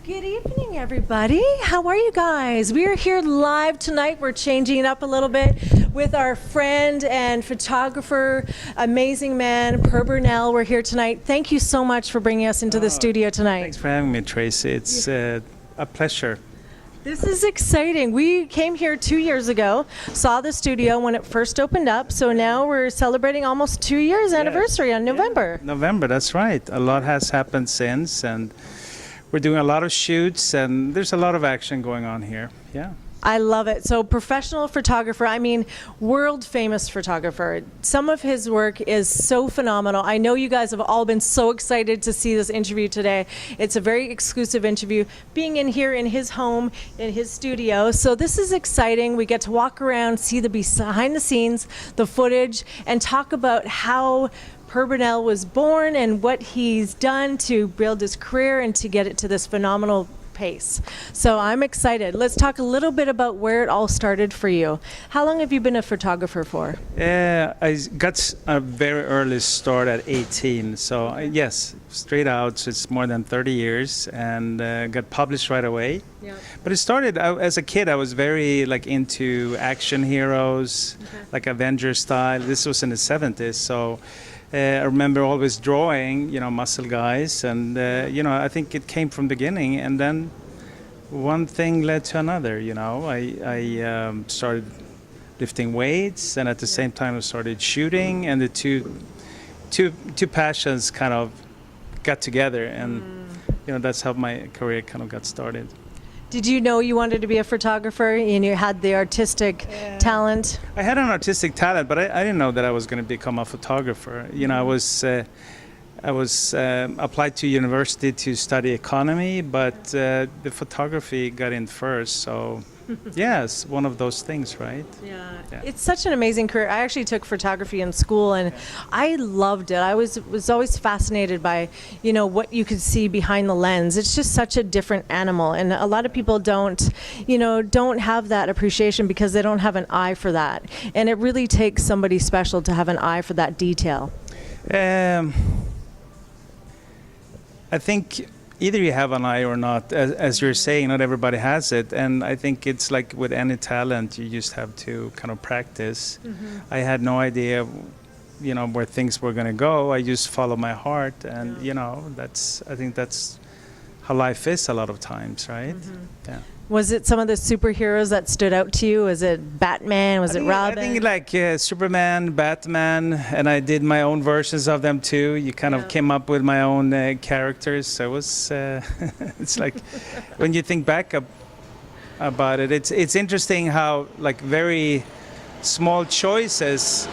Good evening, everybody. How are you guys? We are here live tonight. We're changing it up a little bit with our friend and photographer, amazing man, Per Bernal. We're here tonight. Thank you so much for bringing us into the studio tonight. Thanks for having me, Tracy. It's a pleasure. This is exciting. We came here 2 years ago, saw the studio when it first opened up, so now we're celebrating almost 2 years anniversary on November. Yeah, November, that's right. A lot has happened since, and we're doing a lot of shoots, and there's a lot of action going on here. Yeah. I love it. So professional photographer, I mean world famous photographer. Some of his work is so phenomenal. I know you guys have all been so excited to see this interview today. It's a very exclusive interview, being in here in his home, in his studio. So this is exciting. We get to walk around, see the behind the scenes, the footage, and talk about how Per Bernal was born and what he's done to build his career and to get it to this phenomenal pace. So I'm excited. Let's talk a little bit about where it all started for you. How long have you been a photographer for? I got a very early start at 18. So yes, straight out. So it's more than 30 years, and got published right away. Yeah. But it started as a kid. I was very into action heroes, like Avenger style. This was in the 70s. So I remember always drawing, muscle guys, and I think it came from the beginning, and then one thing led to another. I started lifting weights, and at the same time I started shooting, and the two passions kind of got together, and that's how my career kind of got started. Did you know you wanted to be a photographer and you had the artistic talent? I had an artistic talent, but I didn't know that I was going to become a photographer. I was applied to university to study economy, but the photography got in first. So yes, one of those things, right? Yeah. It's such an amazing career. I actually took photography in school, and I loved it. I was always fascinated by, what you could see behind the lens. It's just such a different animal, and a lot of people don't have that appreciation because they don't have an eye for that. And it really takes somebody special to have an eye for that detail. I think either you have an eye or not, as you're saying, not everybody has it. And I think it's like with any talent, you just have to kind of practice. I had no idea, where things were going to go. I just follow my heart, and I think that's how life is a lot of times, right? Yeah. Was it some of the superheroes that stood out to you? Was it Batman? Was it Robin? I think Superman, Batman, and I did my own versions of them too. You kind of came up with my own characters. So it was, it's like, when you think back about it, it's interesting how very small choices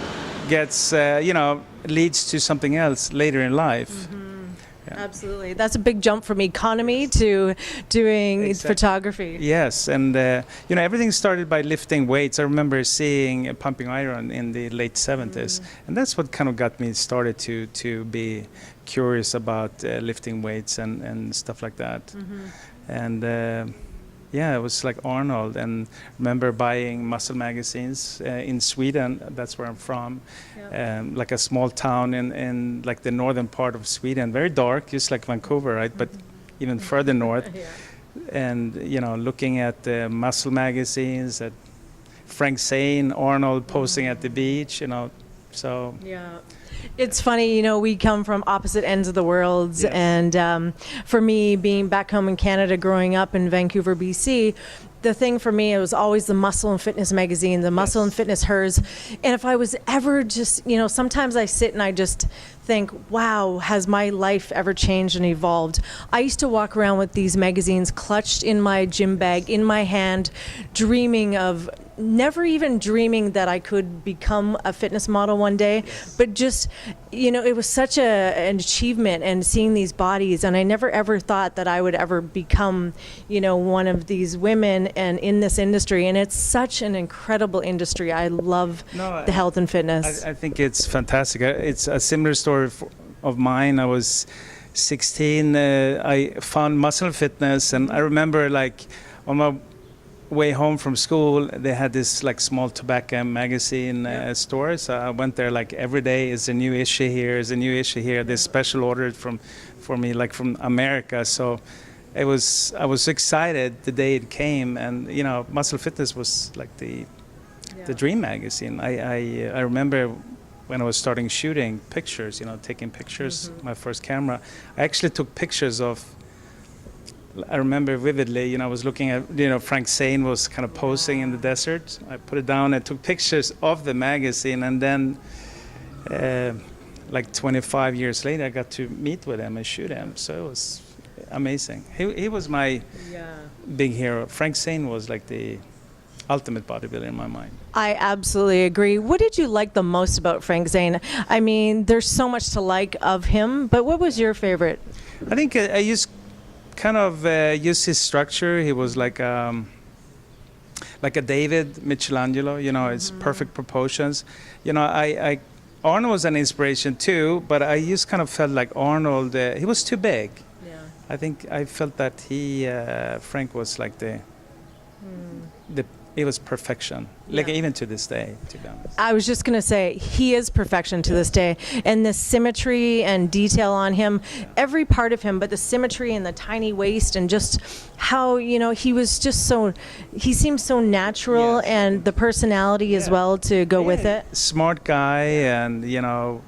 gets, leads to something else later in life. Yeah. Absolutely. That's a big jump from economy to doing photography. Yes, and everything started by lifting weights. I remember seeing Pumping Iron in the late 70s, and that's what kind of got me started to be curious about lifting weights and stuff like that. And it was like Arnold, and remember buying muscle magazines in Sweden. That's where I'm from. Like a small town in like the northern part of Sweden, very dark, just like Vancouver, right? But even further north. And looking at the muscle magazines, at Frank Zane, Arnold posing at the beach, so. Yeah. It's funny, we come from opposite ends of the world, and for me, being back home in Canada, growing up in Vancouver, BC, the thing for me, it was always the Muscle and Fitness magazine, the Muscle and Fitness Hers. And if I was ever just, sometimes I sit and I just think, wow, has my life ever changed and evolved? I used to walk around with these magazines clutched in my gym bag, in my hand, never even dreaming that I could become a fitness model one day, but just, it was such an achievement, and seeing these bodies, and I never ever thought that I would ever become, one of these women and in this industry, and it's such an incredible industry. I love the health and fitness. I think it's fantastic. It's a similar story of mine. I was 16, I found Muscle Fitness, and I remember on my way home from school, they had this small tobacco magazine store. So I went there every day. Is a new issue here? Is a new issue here? This special ordered for me from America. So I was excited the day it came, and Muscle Fitness was like the dream magazine. I remember when I was starting shooting pictures, taking pictures, my first camera. I actually took pictures of. I remember vividly, I was looking at, Frank Zane was kind of posing in the desert. I put it down and took pictures of the magazine, and then like 25 years later, I got to meet with him and shoot him. So it was amazing. He was my big hero. Frank Zane was like the ultimate bodybuilder in my mind. I absolutely agree. What did you like the most about Frank Zane? I mean, there's so much to like of him, but what was your favorite? I think I used his structure. He was like a David Michelangelo, his perfect proportions. Arnold was an inspiration too, but I just kind of felt like Arnold, he was too big. Yeah. I think I felt that Frank was like it was perfection, like even to this day, to be honest. I was just going to say, he is perfection to this day. And the symmetry and detail on him, every part of him, but the symmetry and the tiny waist and just how, he was just he seemed so natural, and the personality as well to go with it. Smart guy, and, a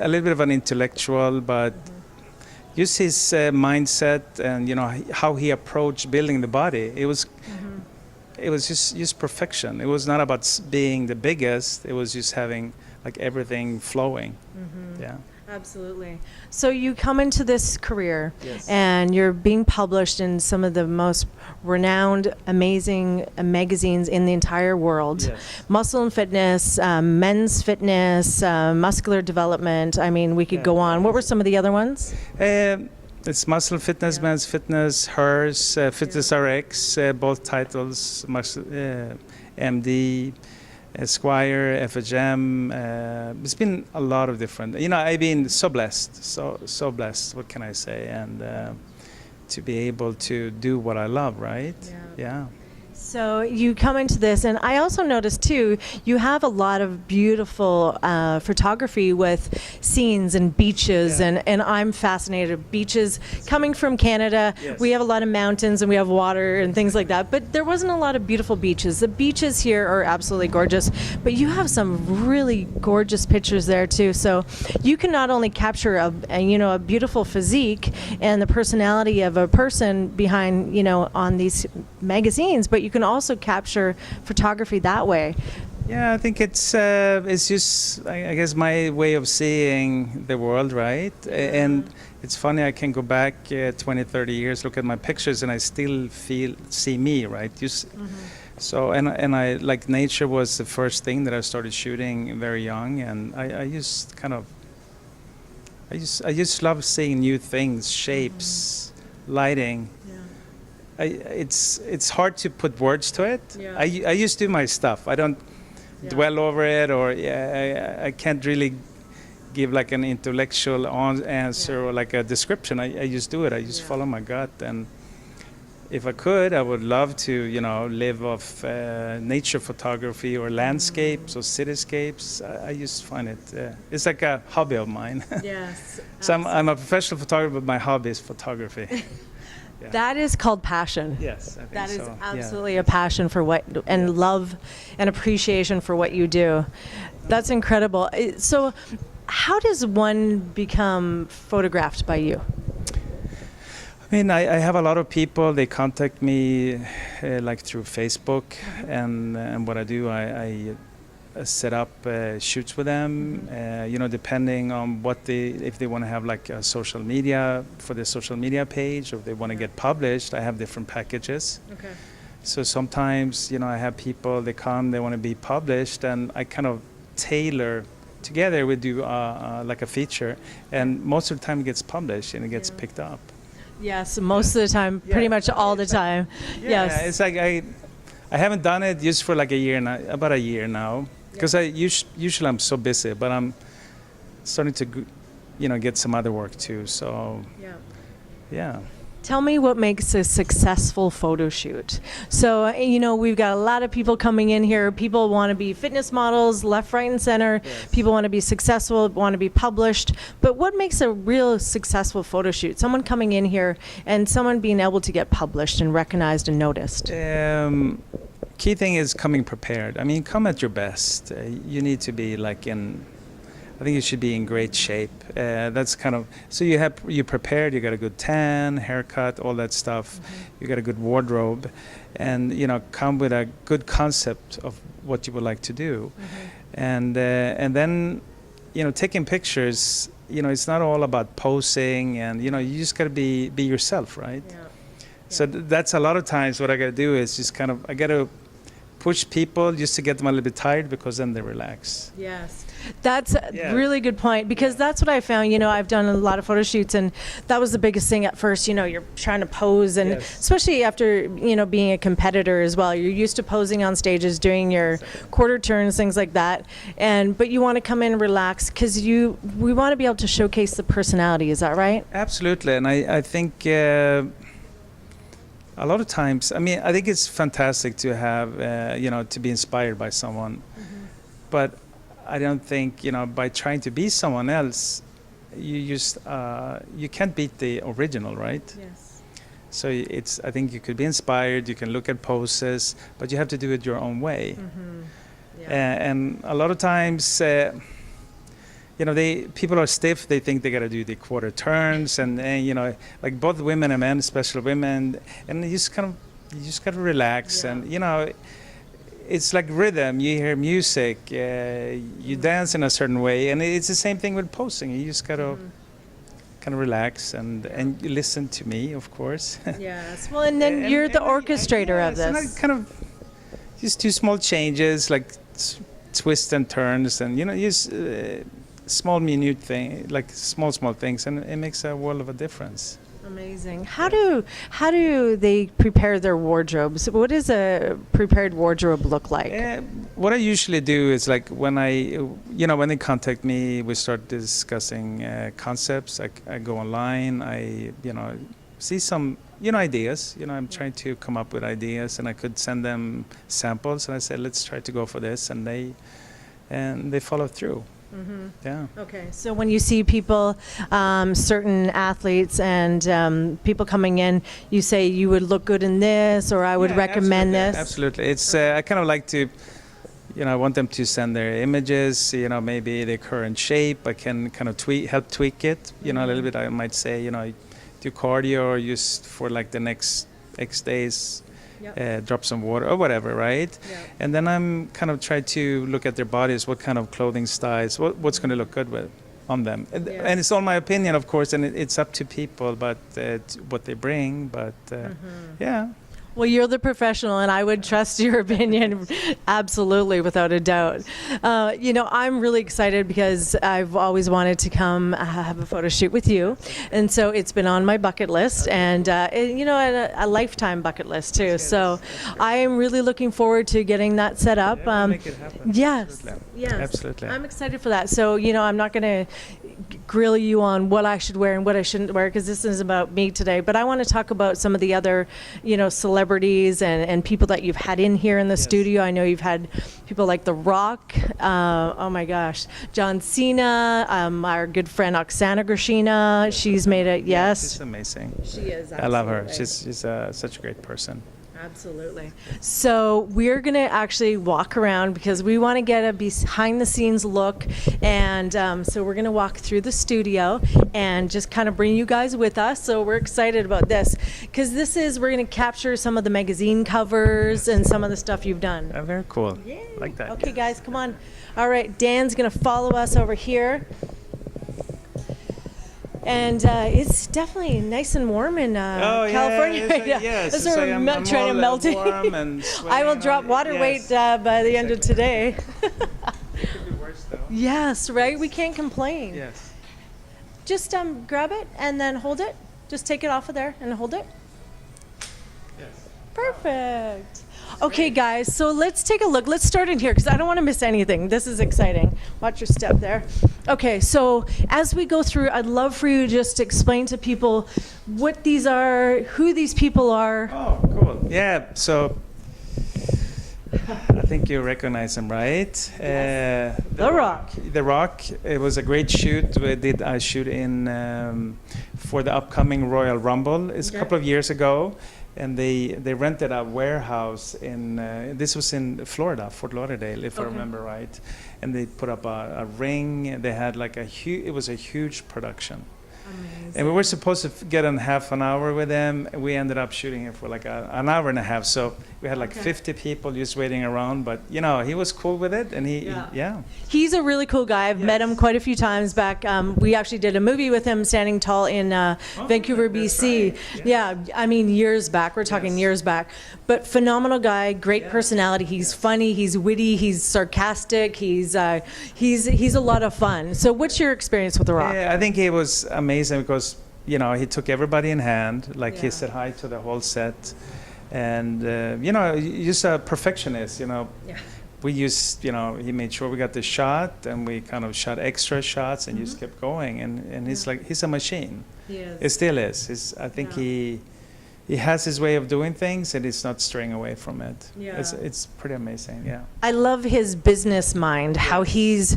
little bit of an intellectual, but just his mindset and, how he approached building the body. It was just perfection. It was not about being the biggest. It was just having like everything flowing. Yeah. Absolutely. So you come into this career, and you're being published in some of the most renowned, amazing magazines in the entire world. Muscle and Fitness, Men's Fitness, Muscular Development. I mean, we could go on. What were some of the other ones? It's Muscle Fitness, Men's Fitness, Hers, Fitness RX, both titles, MD, Esquire, FHM. It's been a lot of different. I've been so blessed, so blessed. What can I say? And to be able to do what I love, right? Yeah. So you come into this, and I also noticed too, you have a lot of beautiful photography with scenes and beaches, and I'm fascinated. Beaches, coming from Canada, we have a lot of mountains and we have water and things like that, but there wasn't a lot of beautiful beaches. The beaches here are absolutely gorgeous, but you have some really gorgeous pictures there too. So you can not only capture a beautiful physique and the personality of a person behind, on these magazines, but you can also capture photography that way. Yeah, I think it's just, I guess, my way of seeing the world, right? And it's funny, I can go back 20, 30 years, look at my pictures, and I still see me, right? So, and I, like, nature was the first thing that I started shooting very young, and I just love seeing new things, shapes, lighting. It's hard to put words to it. I just do my stuff. I don't dwell over it, or I can't really give like an intellectual answer or like a description. I just do it. I just follow my gut. And if I could, I would love to, live off nature photography or landscapes or cityscapes. I just find it, it's like a hobby of mine. Yes. So I'm a professional photographer, but my hobby is photography. That is called passion. Yes, I think that is so. absolutely a passion for what, and love and appreciation for what you do. That's incredible. So how does one become photographed by you? I mean, I have a lot of people, they contact me like through Facebook, and what I do, I set up shoots with them, depending on if they want to have like a social media for the social media page, or if they want to get published. I have different packages. Okay. So sometimes, I have people, they come, they want to be published, and I kind of tailor. Together we do like a feature, and most of the time it gets published and it gets picked up. Yes, most of the time, pretty much all the time. Yes. It's like I haven't done it just for like a year now, about a year now. Because usually I'm so busy, but I'm starting to, get some other work too. So, yeah. Tell me what makes a successful photo shoot. So, we've got a lot of people coming in here. People want to be fitness models, left, right, and center. Yes. People want to be successful, want to be published. But what makes a real successful photo shoot? Someone coming in here and someone being able to get published and recognized and noticed. Key thing is coming prepared. I mean, come at your best. You need to be I think you should be in great shape. That's kind of, so you prepared, you got a good tan, haircut, all that stuff. You got a good wardrobe, and come with a good concept of what you would like to do. And then taking pictures, it's not all about posing, and you just got to be yourself, right? Yeah. So that's a lot of times what I got to do is just I got to push people just to get them a little bit tired, because then they relax. Yes. That's a really good point, because that's what I found. I've done a lot of photo shoots, and that was the biggest thing at first. You're trying to pose, and especially after, being a competitor as well. You're used to posing on stages, doing your quarter turns, things like that. But you want to come in and relax, because we want to be able to showcase the personality. Is that right? Absolutely. And I think a lot of times, I think it's fantastic to have, to be inspired by someone. But I don't think, by trying to be someone else, you can't beat the original, right? Yes. So I think you could be inspired, you can look at poses, but you have to do it your own way. And a lot of times, people are stiff. They think they got to do the quarter turns, and like both women and men, especially women, and you just got to relax, and it's like rhythm. You hear music, you dance in a certain way, and it's the same thing with posing. You just got to kind of relax and you listen to me, of course. Yes. Well, and then you're the orchestrator of this. And I kind of just do small changes, like twists and turns, and use small minute thing, like small things, and it makes a world of a difference. Amazing. How do they prepare their wardrobes? What does a prepared wardrobe look like? What I usually do is, like, when when they contact me, we start discussing concepts. I go online. I see some ideas. I'm trying to come up with ideas, and I could send them samples, and I said, let's try to go for this, and they follow through. Yeah. Okay. So when you see people, certain athletes and people coming in, you say you would look good in this, or I would recommend this. Absolutely. It's I kind of like to, I want them to send their images. Maybe their current shape. I can kind of help tweak it. A little bit. I might say, do cardio, or just for like the next X days. Drop some water or whatever, right? And then I'm kind of try to look at their bodies, what kind of clothing styles, what's going to look good on them. And it's all my opinion, of course, and it's up to people, but what they bring. But yeah. Well, you're the professional, and I would trust your opinion absolutely, without a doubt. I'm really excited because I've always wanted to come have a photo shoot with you, and so it's been on my bucket list, and a lifetime bucket list too. So I am really looking forward to getting that set up. Make it happen. Yes, Absolutely. I'm excited for that. So I'm not going to grill you on what I should wear and what I shouldn't wear, because this is about me today. But I want to talk about some of the other, celebrities and people that you've had in here in the studio. I know you've had people like The Rock, oh my gosh, John Cena, our good friend Oksana Grishina. She's made it, she's amazing. She is, absolutely. I love her. She's such a great person. Absolutely. So we're going to actually walk around, because we want to get a behind-the-scenes look. And so we're going to walk through the studio and just kind of bring you guys with us. So we're excited about this, because we're going to capture some of the magazine covers and some of the stuff you've done. Very cool. Yay. Like that. Okay, guys, come on. All right, Dan's going to follow us over here. And it's definitely nice and warm in California right now. Yes, I'm trying to melt it. I will drop water weight by the end of today. It could be worse, though. Yes, right? We can't complain. Yes. Just grab it and then hold it. Just take it off of there and hold it. Yes. Perfect. Okay, guys, so let's take a look. Let's start in here because I don't want to miss anything. This is exciting. Watch your step there. Okay, so as we go through, I'd love for you to just explain to people what these are, who these people are. Oh, cool. Yeah, so I think you recognize him, right? The Rock. The Rock. It was a great shoot. We did a shoot in for the upcoming Royal Rumble. It's a couple of years ago, and they rented a warehouse in this was in Florida, Fort Lauderdale, if I remember right. And they put up a ring. They had like it was a huge production. Amazing. And we were supposed to get in half an hour with him. We ended up shooting it for like an hour and a half. So we had like 50 people just waiting around. But, you know, he was cool with it. And He's a really cool guy. I've met him quite a few times back. We actually did a movie with him standing tall in Vancouver, BC. Right. Yeah, I mean, years back. We're talking years back. But phenomenal guy, great personality. He's funny, he's witty, he's sarcastic, he's a lot of fun. So what's your experience with The Rock? Yeah, I think he was amazing because, you know, he took everybody in hand. Like he said hi to the whole set. And, you know, he's a perfectionist, you know. Yeah. We used, you know, he made sure we got the shot and we kind of shot extra shots and just kept going. And he's like, he's a machine. He is. It still is. I think he has his way of doing things and he's not straying away from it. Yeah. It's pretty amazing, yeah. I love his business mind, how he's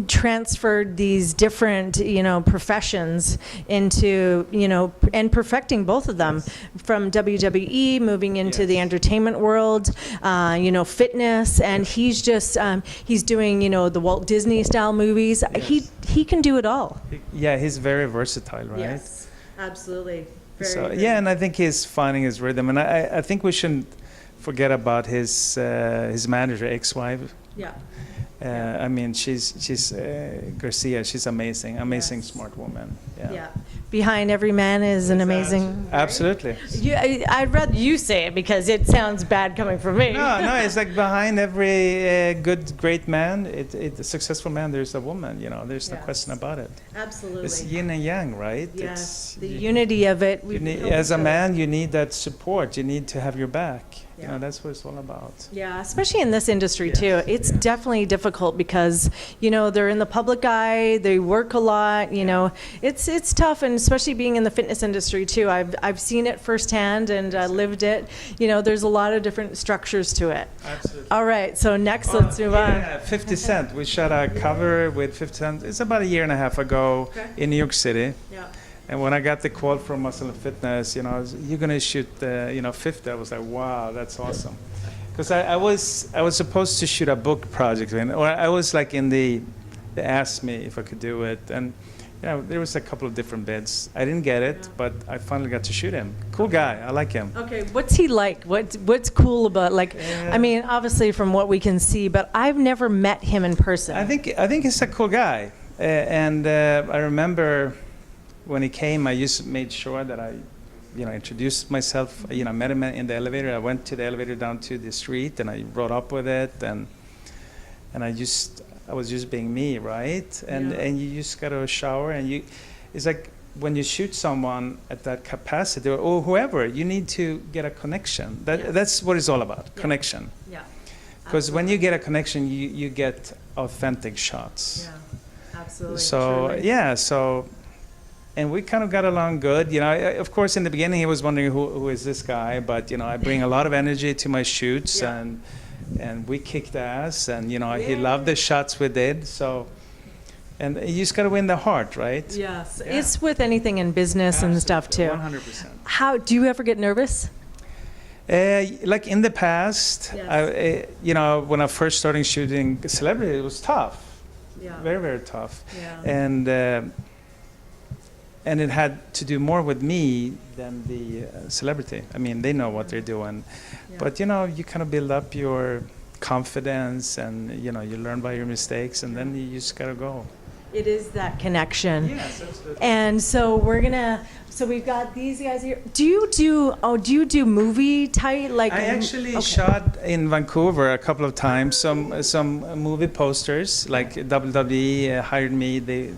transferred these different, you know, professions into, you know, and perfecting both of them from WWE, moving into the entertainment world, you know, fitness, and he's just, he's doing, you know, the Walt Disney style movies. He can do it all. He's very versatile, right? Yes, absolutely. So, and I think he's finding his rhythm, and I think we shouldn't forget about his manager, ex-wife. Yeah. I mean, she's Garcia. She's amazing, smart woman. Yeah. Behind every man is an amazing. Absolutely. I'd rather you say it because it sounds bad coming from me. No, it's like behind every great man, a successful man, there's a woman. You know, there's no question about it. Absolutely. It's yin and yang, right? Yes. The unity of it. As a man, you need that support. You need to have your back. You know, that's what it's all about. Yeah, especially in this industry too. It's definitely difficult because, you know, they're in the public eye, they work a lot, you know. It's tough, and especially being in the fitness industry too. I've seen it firsthand and lived it. You know, there's a lot of different structures to it. Absolutely. All right, so next let's move on. Yeah, 50 Cent. We shot a cover with 50 Cent. It's about a year and a half ago in New York City. Yeah. And when I got the call from Muscle and Fitness, you know, you're gonna shoot, you know, 50. I was like, wow, that's awesome. Because I was supposed to shoot a book project, or I was like they asked me if I could do it, and you know, there was a couple of different bids. I didn't get it, but I finally got to shoot him. Cool guy, I like him. Okay, what's he like? What's cool about, like, I mean, obviously from what we can see, but I've never met him in person. I think he's a cool guy, and I remember. When he came, I just made sure that I, you know, introduced myself. You know, I met him in the elevator. I went to the elevator down to the street, and I rode up with it, and I was just being me, right? And you just got to shower, and it's like when you shoot someone at that capacity or whoever, you need to get a connection. That's what it's all about, connection. Yeah. Because when you get a connection, you get authentic shots. Yeah, absolutely. So and we kind of got along good. You know, of course, in the beginning, he was wondering who is this guy, but you know, I bring a lot of energy to my shoots, and we kicked ass, and you know, he loved the shots we did. So, and you just got to win the heart, right? Yes, it's with anything in business and stuff too. 100%. How do you ever get nervous? Like in the past, you know, when I first started shooting celebrity, it was tough. Yeah. Very, very tough. Yeah. And it had to do more with me than the celebrity. I mean, they know what they're doing. Yeah. But, you know, you kind of build up your confidence and, you know, you learn by your mistakes and then you just got to go. It is that connection. Yes, absolutely. And so we've got these guys here. Do you do movie type? Like I actually shot in Vancouver a couple of times, some movie posters, like WWE hired me.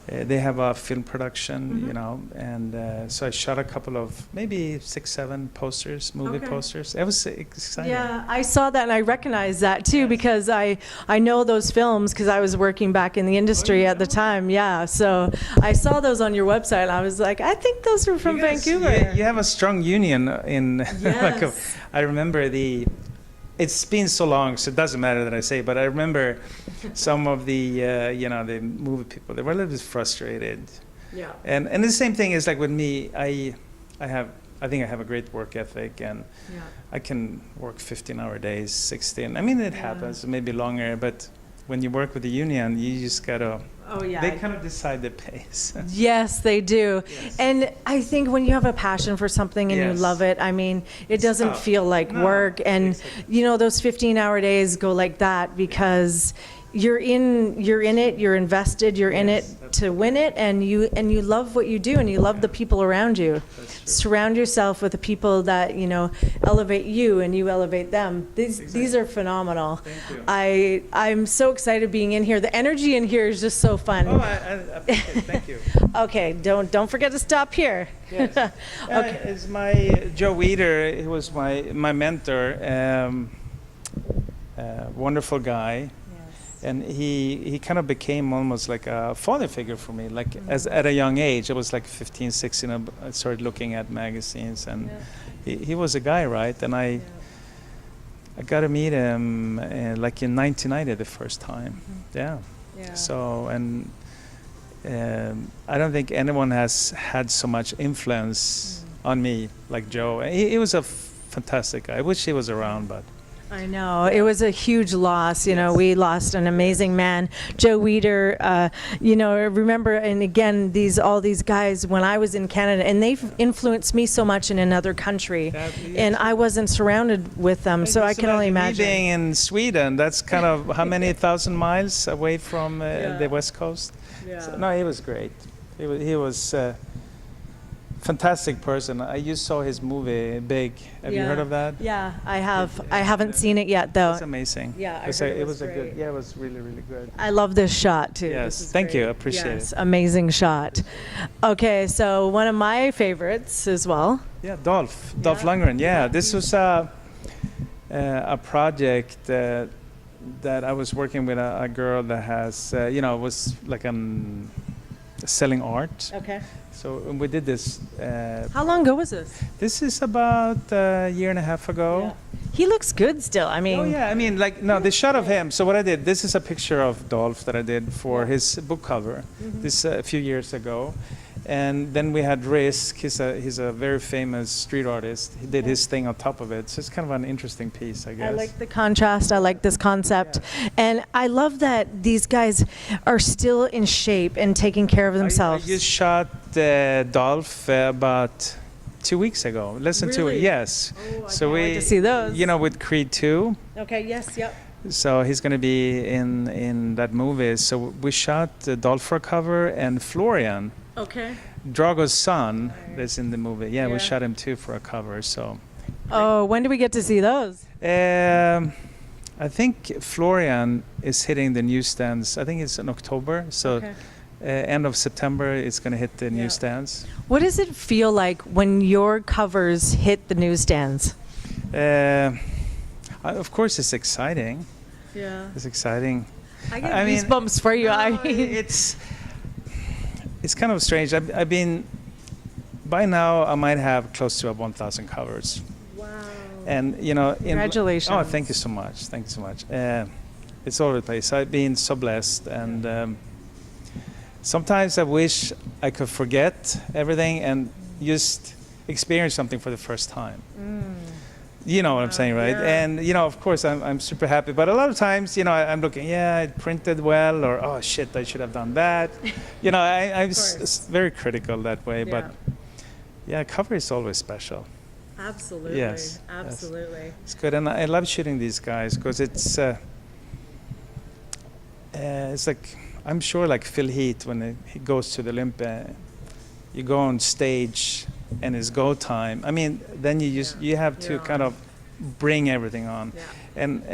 They have a film production, you know, and so I shot a couple of maybe 6, 7 posters, movie posters. It was exciting. Yeah, I saw that and I recognized that too because I know those films because I was working back in the industry at the time. Yeah, so I saw those on your website and I was like, I think those are from Vancouver. You have a strong union in. Yes. Like I remember it's been so long, so it doesn't matter that I say, but I remember some of the, you know, the movie people, they were a little bit frustrated. Yeah. And the same thing is like with me, I think I have a great work ethic, and I can work 15-hour days, 16. I mean, it happens, maybe longer, but when you work with the union, you just gotta, they kind of decide the pace. Yes, they do. Yes. And I think when you have a passion for something and you love it, I mean, it doesn't feel like work. And, you know, those 15-hour days go like that because you're in it, you're invested, you're in it to win it, and you love what you do, and you love the people around you. Surround yourself with the people that, you know, elevate you and you elevate them. These are phenomenal. Thank you. I'm so excited being in here. The energy in here is just so fun. Oh, I appreciate it. Thank you. Okay, don't forget to stop here. Yes. Okay. It's my Joe Weider. He was my mentor. Wonderful guy. And he kind of became almost like a father figure for me. Like as at a young age, I was like 15, 16. I started looking at magazines, and he was a guy, right? And I got to meet him like in 1990 the first time. Yeah. So and I don't think anyone has had so much influence on me like Joe. He was a fantastic guy. I wish he was around, but. I know. It was a huge loss. You know, we lost an amazing man, Joe Weider. You know, I remember, and again, all these guys when I was in Canada, and they've influenced me so much in another country, and I wasn't surrounded with them, so I can only imagine. Being in Sweden, that's kind of how many thousand miles away from the West Coast? Yeah. So, no, he was great. He was fantastic person. You saw his movie Big. Have you heard of that? Yeah, I have. I haven't seen it yet though. It's amazing. Yeah, it was a good. Yeah, it was really, really good. I love this shot too. Yes, thank you. I appreciate it. Amazing shot. Okay, so one of my favorites as well. Yeah, Dolph Lundgren. Yeah, this was a project that I was working with a girl that has you know, was like selling art. Okay. So we did this. How long ago was this? This is about a year and a half ago. Yeah. He looks good still. I mean. Oh yeah, I mean, like the shot of him. So what I did, this is a picture of Dolph that I did for his book cover. This a few years ago, and then we had Risk. He's a very famous street artist. He did his thing on top of it. So it's kind of an interesting piece, I guess. I like the contrast. I like this concept, and I love that these guys are still in shape and taking care of themselves. I just shot Dolph about 2 weeks ago. Less than 2 weeks. Yes. Oh, so we to see those. You know, with Creed 2. Okay. Yes. Yep. So he's going to be in that movie. So we shot Dolph for a cover, and Florian. Okay. Drago's son is in the movie. Yeah, we shot him too for a cover. So. Oh, when do we get to see those? I think Florian is hitting the newsstands. I think it's in October. So. End of September, it's going to hit the newsstands. What does it feel like when your covers hit the newsstands? Of course, it's exciting. Yeah. It's exciting. I get goosebumps for you. I mean, it's kind of strange. I've been, by now, I might have close to 1,000 covers. Wow. And, you know. Congratulations. Oh, thank you so much. Thank you so much. It's all over the place. I've been so blessed. And sometimes I wish I could forget everything and just experience something for the first time. You know what I'm saying, right? Yeah. And, you know, of course, I'm super happy. But a lot of times, you know, I'm looking, it printed well, or, oh, shit, I should have done that. You know, I'm very critical that way. Yeah. But, yeah, cover is always special. Absolutely. Yes. Absolutely. Yes. It's good. And I love shooting these guys because it's like, I'm sure like Phil Heath, when he goes to the Olympia, you go on stage and it's go time. I mean, then you have to kind of bring everything on, and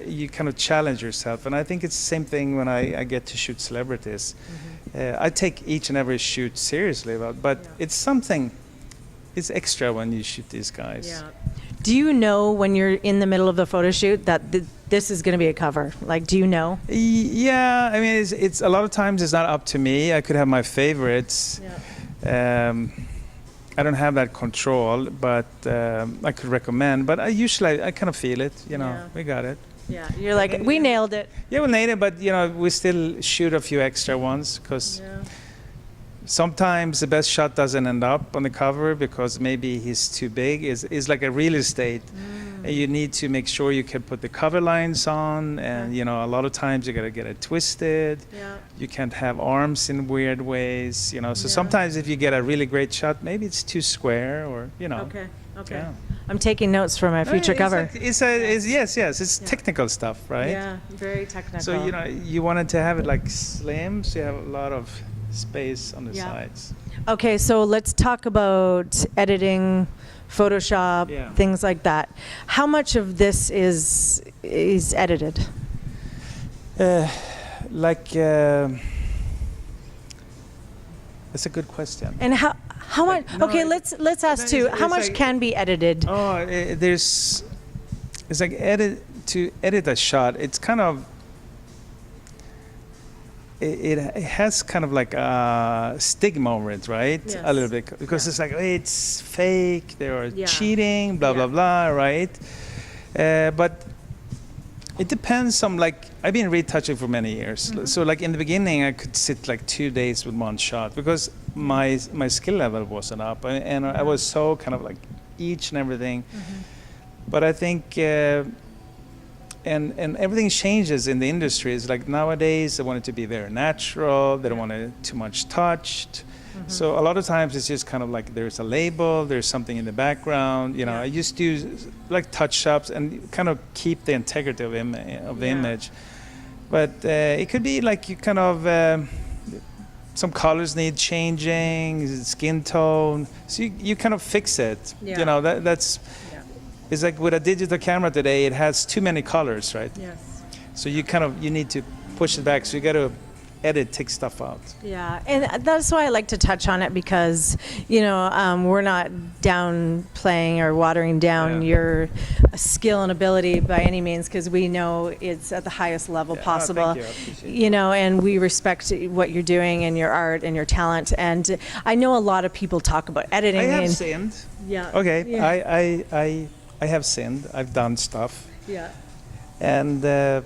you kind of challenge yourself. And I think it's the same thing when I get to shoot celebrities. I take each and every shoot seriously, but it's something. It's extra when you shoot these guys. Yeah. Do you know when you're in the middle of a photo shoot that this is going to be a cover? Like, do you know? Yeah, I mean, it's a lot of times it's not up to me. I could have my favorites. Yeah. I don't have that control, but I could recommend. But I kind of feel it. We got it. Yeah, you're like, we nailed it. Yeah, we nailed it, but we still shoot a few extra ones because. Yeah. Sometimes the best shot doesn't end up on the cover because maybe he's too big. It's like a real estate. And you need to make sure you can put the cover lines on, and a lot of times you gotta get it twisted. Yeah. You can't have arms in weird ways. So sometimes if you get a really great shot, maybe it's too square or Okay. Yeah. I'm taking notes for my future cover. Yes. It's technical stuff, right? Yeah, very technical. So you wanted to have it like slim, so you have a lot of space on the sides. Okay, so let's talk about editing, Photoshop, things like that. How much of this is edited? That's a good question. And how much? Okay, let's ask too. How much can be edited? Oh, it's like to edit a shot. It's kind of. It has kind of like a stigma over it, right? Yes. A little bit, because it's like, it's fake, they are cheating, blah, blah, blah, right? But it depends on, I've been retouching for many years. Mm-hmm. So in the beginning, I could sit 2 days with one shot because my skill level wasn't up. And I was so kind of each and everything. Mm-hmm. But I think, and everything changes in the industry. It's nowadays they want it to be very natural. They don't want it too much touched. Mm-hmm. So a lot of times it's just kind of there's a label, there's something in the background. I just do touch-ups and kind of keep the integrity of the image. But it could be you kind of some colors need changing, skin tone. So you kind of fix it. Yeah. That's. It's like with a digital camera today, it has too many colors, right? Yes. So you need to push it back. So you got to take stuff out. Yeah, and that's why I like to touch on it because, we're not downplaying or watering down your skill and ability by any means because we know it's at the highest level possible. Thank you. And we respect what you're doing and your art and your talent. And I know a lot of people talk about editing. I have sinned. Yeah. Okay. Yeah. I have sinned. I've done stuff. Yeah. And, it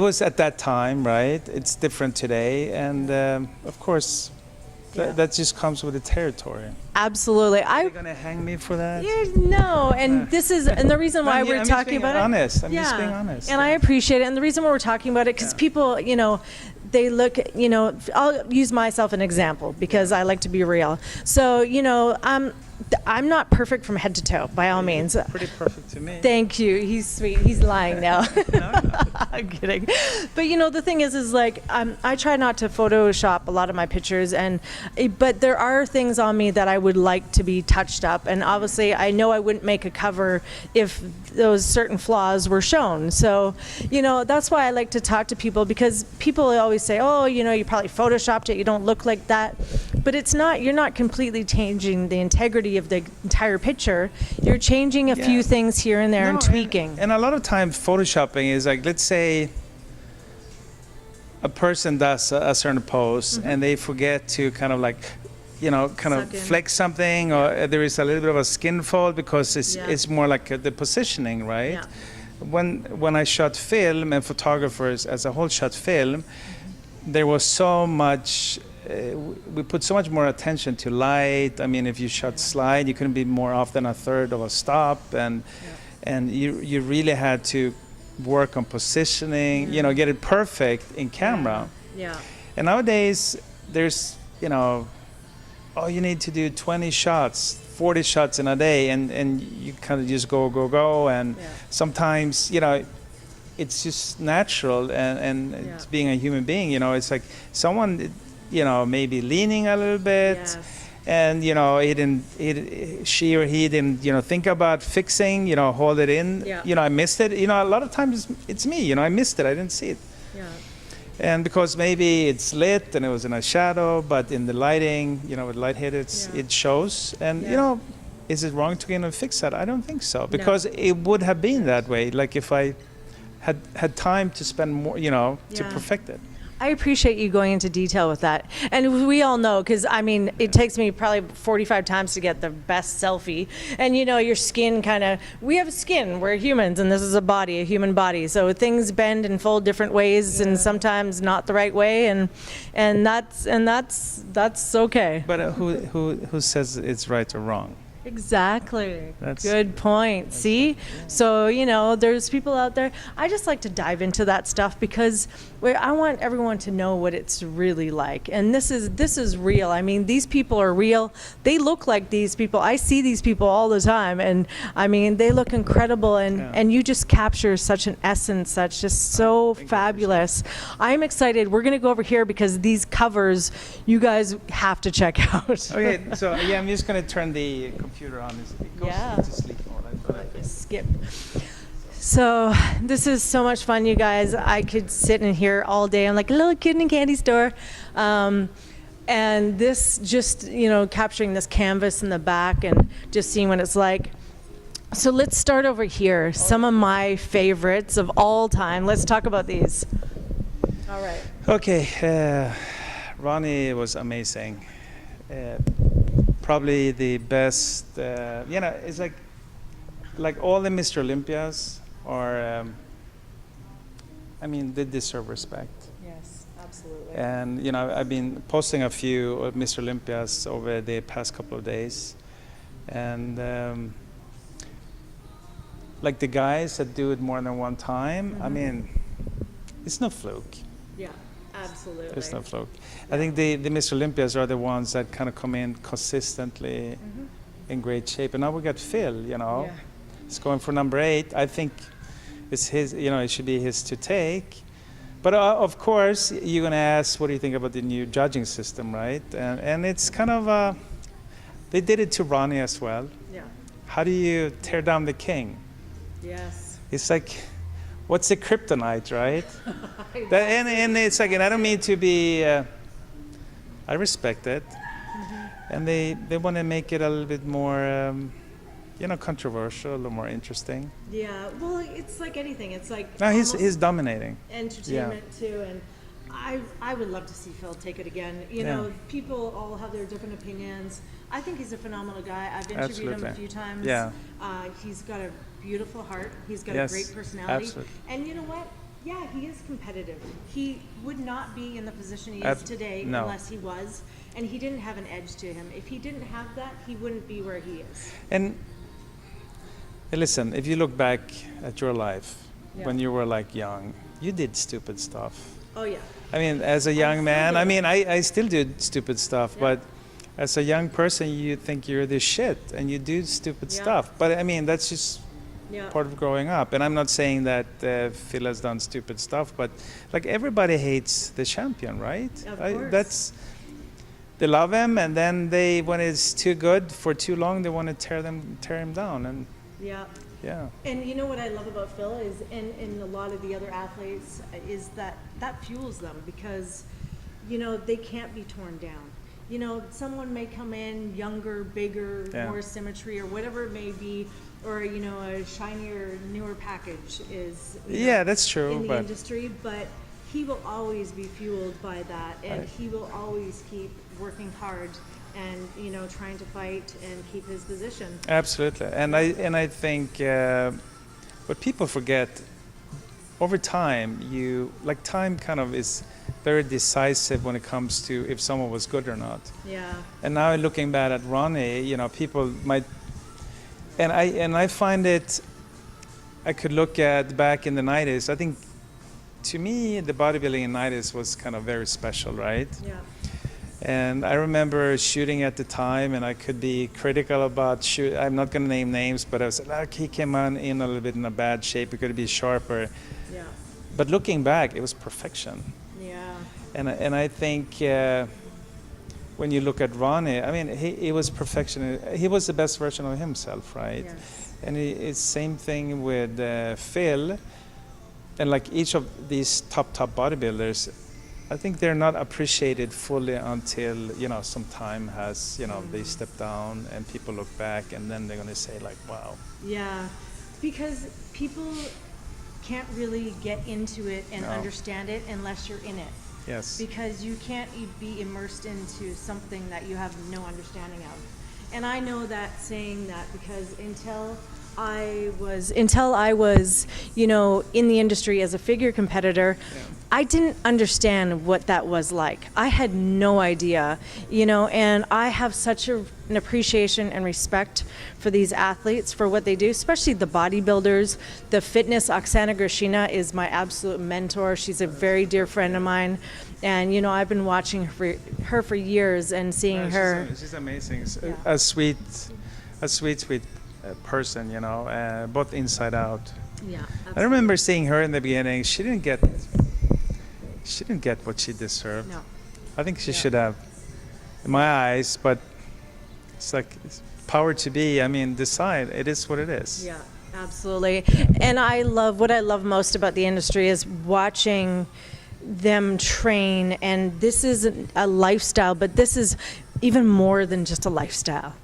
was at that time, right? It's different today. And, of course, that just comes with the territory. Absolutely. Are you going to hang me for that? Yeah, no. And and the reason why we're talking about it. I'm just being honest. And I appreciate it. And the reason why we're talking about it, because people, they look, I'll use myself an example because I like to be real. So, I'm not perfect from head to toe, by all means. Pretty perfect to me. Thank you. He's sweet. He's lying now. No. I'm kidding. But the thing is I try not to Photoshop a lot of my pictures, but there are things on me that I would like to be touched up. And obviously, I know I wouldn't make a cover if those certain flaws were shown. So, that's why I like to talk to people because people always say, oh, you probably Photoshopped it. You don't look like that. But it's not. You're not completely changing the integrity of the entire picture. You're changing a few things here and there and tweaking. And a lot of times Photoshopping is let's say a person does a certain pose and they forget to kind of flex something or there is a little bit of a skin fold because it's more the positioning, right? Yeah. When I shot film and photographers as a whole shot film, there was so much we put so much more attention to light. I mean, if you shot slide, you couldn't be more off than a third of a stop, and you really had to work on positioning, get it perfect in camera. Yeah. And nowadays, there's, you need to do 20 shots, 40 shots in a day, and you kind of just go, and sometimes, it's just natural, and it's being a human being, it's like someone, maybe leaning a little bit, and she or he didn't think about fixing, hold it in. I missed it. A lot of times it's me. I missed it. I didn't see it. And because maybe it's lit and it was in a shadow, but in the lighting, with light hit, it shows. And is it wrong to go in and fix that? I don't think so, because it would have been that way. Like if I had time to spend more, to perfect it. I appreciate you going into detail with that. And we all know, because it takes me probably 45 times to get the best selfie. And your skin we have a skin, we're humans, and this is a human body. So things bend and fold different ways, and sometimes not the right way, and that's okay. But who says it's right or wrong? Exactly. Good point. See? So, there's people out there. I just like to dive into that stuff because I want everyone to know what it's really like. And this is real. These people are real. They look like these people. I see these people all the time. And they look incredible. And you just capture such an essence that's just so fabulous. I'm excited. We're going to go over here because these covers, you guys have to check out. Okay. So, I'm just going to turn the computer on. It goes to sleep mode. Skip. So this is so much fun, you guys. I could sit in here all day. I'm like a little kid in a candy store. And this just, capturing this canvas in the back and just seeing what it's like. So let's start over here. Some of my favorites of all time. Let's talk about these. All right. Okay. Ronnie was amazing. Probably the best, it's like all the Mr. Olympias are, they deserve respect. Yes, absolutely. And, I've been posting a few of Mr. Olympias over the past couple of days. And, like the guys that do it more than one time, it's no fluke. Yeah. Absolutely. There's no fluke. I think the Mr. Olympias are the ones that kind of come in consistently in great shape. And now we got Phil, He's going for number 8. I think it's his, it should be his to take. But of course, you're going to ask, what do you think about the new judging system, right? And it's kind of, they did it to Ronnie as well. Yeah. How do you tear down the king? Yes. It's like, what's the kryptonite, right? And it's like, and I don't mean to be, I respect it. And they want to make it a little bit more, controversial, a little more interesting. Yeah, well, it's like anything. It's like no, he's dominating. Entertainment too, and I would love to see Phil take it again. People all have their different opinions. I think he's a phenomenal guy. I've interviewed him a few times. Yeah. He's got a beautiful heart. He's got a great personality. Absolutely. And you know what? Yeah, he is competitive. He would not be in the position he is today unless he was. And he didn't have an edge to him. If he didn't have that, he wouldn't be where he is. And listen, if you look back at your life when you were like young, you did stupid stuff. Oh, yeah. As a young man, I still do stupid stuff, but as a young person, you think you're the shit and you do stupid stuff. But that's just part of growing up. And I'm not saying that Phil has done stupid stuff, but like everybody hates the champion, right? Of course. They love him, and then when it's too good for too long, they want to tear him down. And yeah. And you know what I love about Phil is, and a lot of the other athletes, is that fuels them because, they can't be torn down. Someone may come in younger, bigger, more symmetry or whatever it may be, or, a shinier, newer package is that's true, in the industry, but he will always be fueled by that, and he will always keep working hard and trying to fight and keep his position. Absolutely. And I think what people forget, over time, time kind of is very decisive when it comes to if someone was good or not. Yeah. And now looking back at Ronnie, people might, and I find it, I could look at back in the 90s, I think to me the bodybuilding in the 90s was kind of very special, right? Yeah. And I remember shooting at the time, and I could be critical about shoot. I'm not going to name names, but I was like, he came in a little bit in a bad shape. He could be sharper. Yeah. But looking back, it was perfection. Yeah. And I think when you look at Ronnie, he was perfection. He was the best version of himself, right? Yes. And it's same thing with Phil. And like each of these top bodybuilders, I think they're not appreciated fully until, you know, some time has, you know, they step down and people look back and then they're going to say like, wow. Yeah, because people can't really get into it and understand it unless you're in it. Yes. Because you can't be immersed into something that you have no understanding of. And I know that saying that because until I was, you know, in the industry as a figure competitor, I didn't understand what that was like. I had no idea, you know, and I have such an appreciation and respect for these athletes, for what they do, especially the bodybuilders, the fitness. Oksana Grishina is my absolute mentor. She's a very dear friend of mine. And, you know, I've been watching her for years and seeing her. She's amazing. A sweet person, you know, both inside out. Yeah, absolutely. I remember seeing her in the beginning. She didn't get what she deserved. No. I think she should have, in my eyes. But it's like it's power to be. I mean, decide. It is what it is. Yeah, absolutely. And what I love most about the industry is watching them train. And this is a lifestyle, but this is even more than just a lifestyle.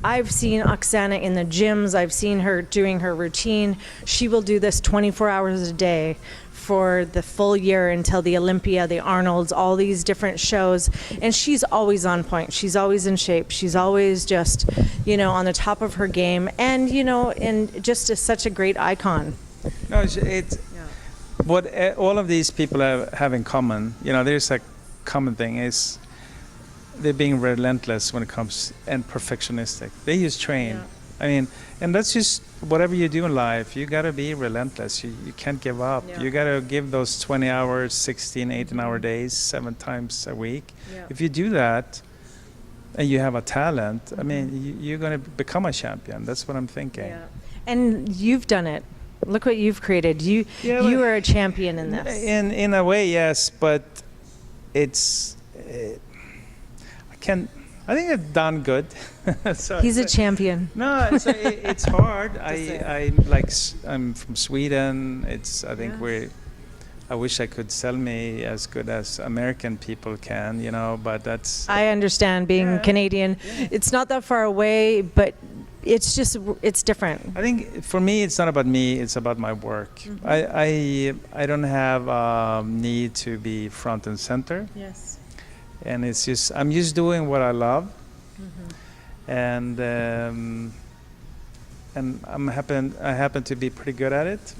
I've seen Oksana in the gyms. I've seen her doing her routine. She will do this 24 hours a day for the full year until the Olympia, the Arnolds, all these different shows. And she's always on point. She's always in shape. She's always just, you know, on the top of her game. And, you know, and just is such a great icon. No, it's what all of these people have in common. You know, there's a common thing is they're being relentless when it comes and perfectionistic. They just train. Yeah. I mean, and that's just whatever you do in life. You got to be relentless. You can't give up. Yeah. You got to give those 20 hours, 16, 18-hour days, 7 times a week. Yeah. If you do that and you have a talent, I mean, you're going to become a champion. That's what I'm thinking. Yeah. And you've done it. Look what you've created. You are a champion in this. In a way, yes, but it's I think I've done good. So He's a champion. No, it's hard. I'm from Sweden. I think I wish I could sell me as good as American people can, you know, but that's. I understand being Canadian. Yeah. It's not that far away, but it's different. I think for me, it's not about me. It's about my work. Mm-hmm. I don't have need to be front and center. Yes. And it's just I'm just doing what I love, and I happen to be pretty good at it.